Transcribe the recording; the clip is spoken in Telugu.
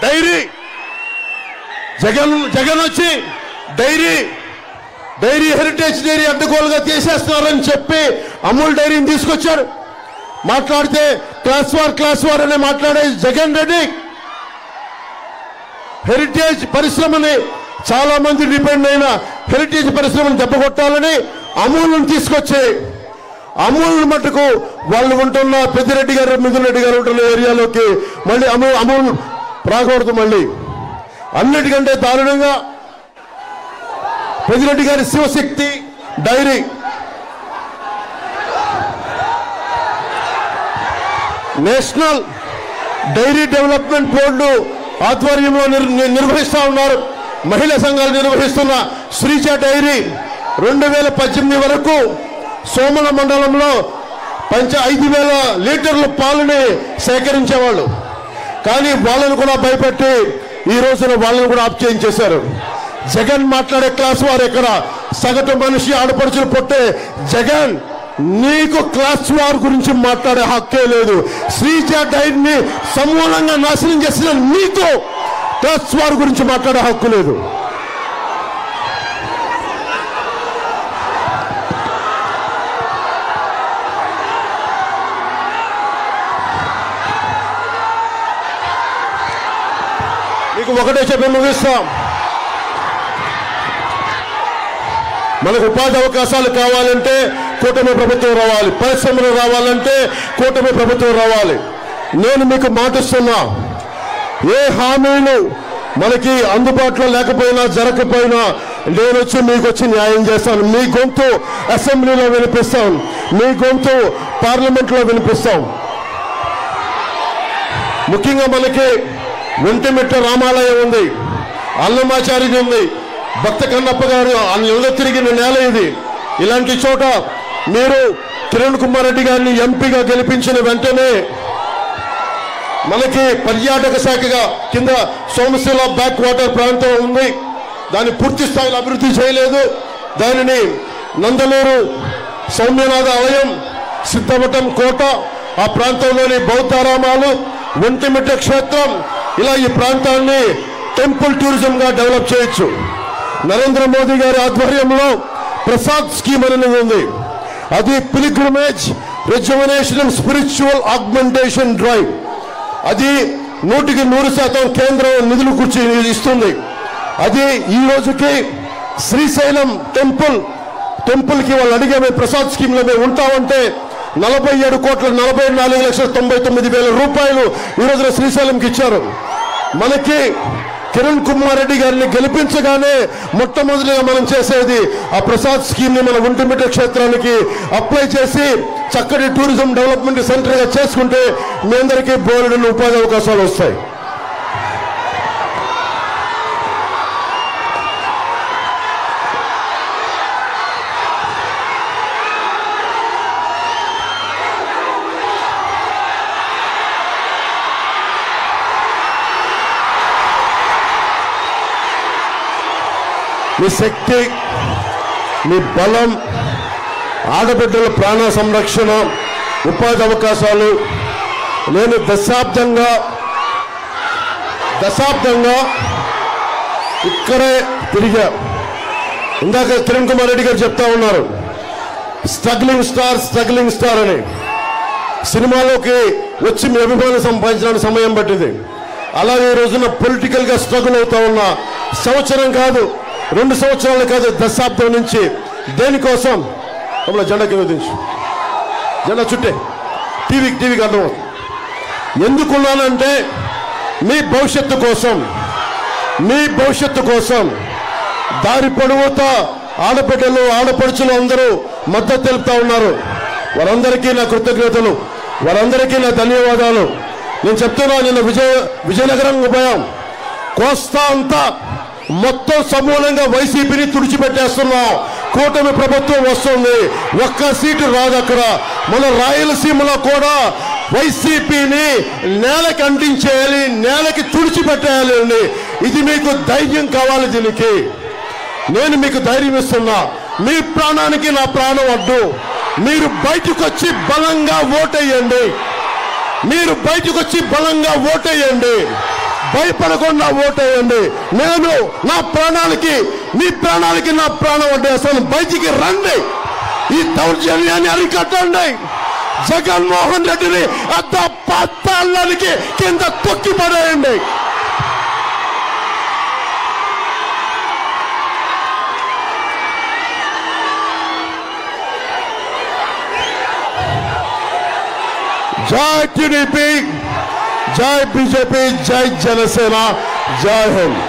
డైరీ జగన్ వచ్చి డైరీ హెరిటేజ్ డైరీ అడ్డగోలుగా తీసేస్తున్నారని చెప్పి అమూల్ డైరీని తీసుకొచ్చారు. మాట్లాడితే క్లాస్ వార్ అనే మాట్లాడే జగన్ రెడ్డి హెరిటేజ్ పరిశ్రమని చాలా మంది డిపెండ్ అయిన హెరిటేజ్ పరిశ్రమను దెబ్బకొట్టాలని అమూల్ని తీసుకొచ్చి అమూల్ మట్టుకు వాళ్ళు ఉంటున్న పెద్దిరెడ్డి గారు మిథున్ రెడ్డి గారు ఉంటున్న ఏరియాలోకి మళ్ళీ అమూల్ రాకూడదు. మళ్ళీ అన్నిటికంటే దారుణంగా పెద్దిరెడ్డి గారి Shivashakti dairy national dairy development board ఆధ్వర్యంలో నిర్వహిస్తూ ఉన్నారు. మహిళా సంఘాలు నిర్వహిస్తున్న శ్రీజ డైరీ 2018 వరకు సోమల మండలంలో 5,000 లీటర్ల పాలని సేకరించేవాళ్ళు. కానీ వాళ్ళను కూడా భయపెట్టి ఈ రోజున వాళ్ళను కూడా ఆఫ్ చేయించేశారు. జగన్ మాట్లాడే క్లాస్ వారు ఎక్కడ? సగటు మనిషి ఆడపడుచులు పొట్టే జగన్, నీకు క్లాస్ వార్ గురించి మాట్లాడే హక్కే లేదు. శ్రీజ డైరీని సమూలంగా నాశనం చేసిన నీకు క్లాస్ వార్ గురించి మాట్లాడే హక్కు లేదు. మీకు ఒకటే చెప్పి ముగిస్తాం. మనకు ఉపాధి అవకాశాలు కావాలంటే కూటమి ప్రభుత్వం రావాలి, పరిశ్రమలు రావాలంటే కూటమి ప్రభుత్వం రావాలి. నేను మీకు మాటిస్తున్నా, ఏ హామీలు మనకి అందుబాటులో లేకపోయినా జరగకపోయినా నేను వచ్చి మీకు వచ్చి న్యాయం చేస్తాను. మీ గొంతు అసెంబ్లీలో వినిపిస్తాం, మీ గొంతు పార్లమెంట్లో వినిపిస్తాం. ముఖ్యంగా మనకి ఒంటిమిట్ట రామాలయం ఉంది, అన్నమాచార్యుడు ఉంది, భక్త కన్నప్ప గారు ఇళ్ళ తిరిగిన నేల ఇది. ఇలాంటి చోట మీరు కిరణ్ కుమార్ రెడ్డి గారిని ఎంపీగా గెలిపించిన వెంటనే మనకి పర్యాటక శాఖగా కింద సోమశిల బ్యాక్ వాటర్ ప్రాంతం ఉంది, దాన్ని పూర్తి స్థాయిలో అభివృద్ధి చేయలేదు. దానిని నందలూరు సౌమ్యనాథ ఆలయం, సిద్ధవటం కోట, ఆ ప్రాంతంలోని బౌద్ధారామాలు, ఒంటిమిట్ట క్షేత్రం, ఇలా ఈ ప్రాంతాన్ని టెంపుల్ టూరిజంగా డెవలప్ చేయొచ్చు. నరేంద్ర మోదీ గారి ఆధ్వర్యంలో ప్రసాద్ స్కీమ్ అనేది ఉంది. అది pilgrimage rejuvenation and spiritual augmentation drive. అది 100% కేంద్రం నిధులు కూర్చి ఇస్తుంది. అది ఈ రోజుకి శ్రీశైలం టెంపుల్కి వాళ్ళు అడిగే ప్రసాద్ స్కీమ్లో మేము ఉంటామంటే 47,44,99,000 రూపాయలు ఈ రోజున శ్రీశైలంకి ఇచ్చారు. మనకి కిరణ్ కుమార్ రెడ్డి గారిని గెలిపించగానే మొట్టమొదటిగా మనం చేసేది ఆ ప్రసాద్ స్కీమ్ ని మన ఒంటిమిట్ట క్షేత్రానికి అప్లై చేసి చక్కటి టూరిజం డెవలప్మెంట్ సెంటర్ గా చేసుకుంటే మీ అందరికీ బోలెడన్ని ఉపాధి అవకాశాలు వస్తాయి. మీ శక్తి, మీ బలం, ఆడబిడ్డల ప్రాణ సంరక్షణ, ఉపాధి అవకాశాలు. నేను దశాబ్దంగా ఇక్కడే తిరిగా. ఇందాక కిరణ్ కుమార్ రెడ్డి గారు చెప్తా ఉన్నారు స్ట్రగ్లింగ్ స్టార్ అని. సినిమాలోకి వచ్చి మీ అభిమానం సంపాదించడానికి సమయం పట్టింది. అలాగే ఈ రోజున పొలిటికల్ గా స్ట్రగుల్ అవుతా ఉన్న సంవత్సరం కాదు, 2 సంవత్సరాలు కాదు, దశాబ్దం నుంచి దేనికోసం జెండా కింద దించు, జెండా చుట్టే టీవీకి అర్థమవుతుంది. ఎందుకున్నానంటే మీ భవిష్యత్తు కోసం దారి పొడవుతా ఆడబిడ్డలు ఆడపడుచులు అందరూ మద్దతు తెలుపుతా ఉన్నారు. వారందరికీ నా కృతజ్ఞతలు, వారందరికీ నా ధన్యవాదాలు. నేను చెప్తున్నా, నిన్న విజయనగరం పోయాం. కోస్తా అంతా మొత్తం సమూలంగా వైసీపీని తుడిచిపెట్టేస్తున్నాం. కూటమి ప్రభుత్వం వస్తుంది, ఒక్క సీటు రాదు అక్కడ. మన రాయలసీమలో కూడా వైసీపీని నేలకి అంటించేయాలి, నేలకి తుడిచిపెట్టేయాలి. ఇది మీకు ధైర్యం కావాలి. దీనికి నేను మీకు ధైర్యం ఇస్తున్నా. మీ ప్రాణానికి నా ప్రాణం అడ్డు. మీరు బయటకు వచ్చి బలంగా ఓటేయండి. భయపడకుండా ఓటేయండి. నేను నా ప్రాణాలకి మీ ప్రాణాలకి నా ప్రాణం వడ్డేస్తాను. బయటికి రండి, ఈ దౌర్జన్యాన్ని అరికట్టండి. జగన్మోహన్ రెడ్డిని అద్ద పాతాళానికి కింద తొక్కి పడేయండి. జై టీడీపీ, జై బీజేపీ, జై జనసేన, జై హింద్.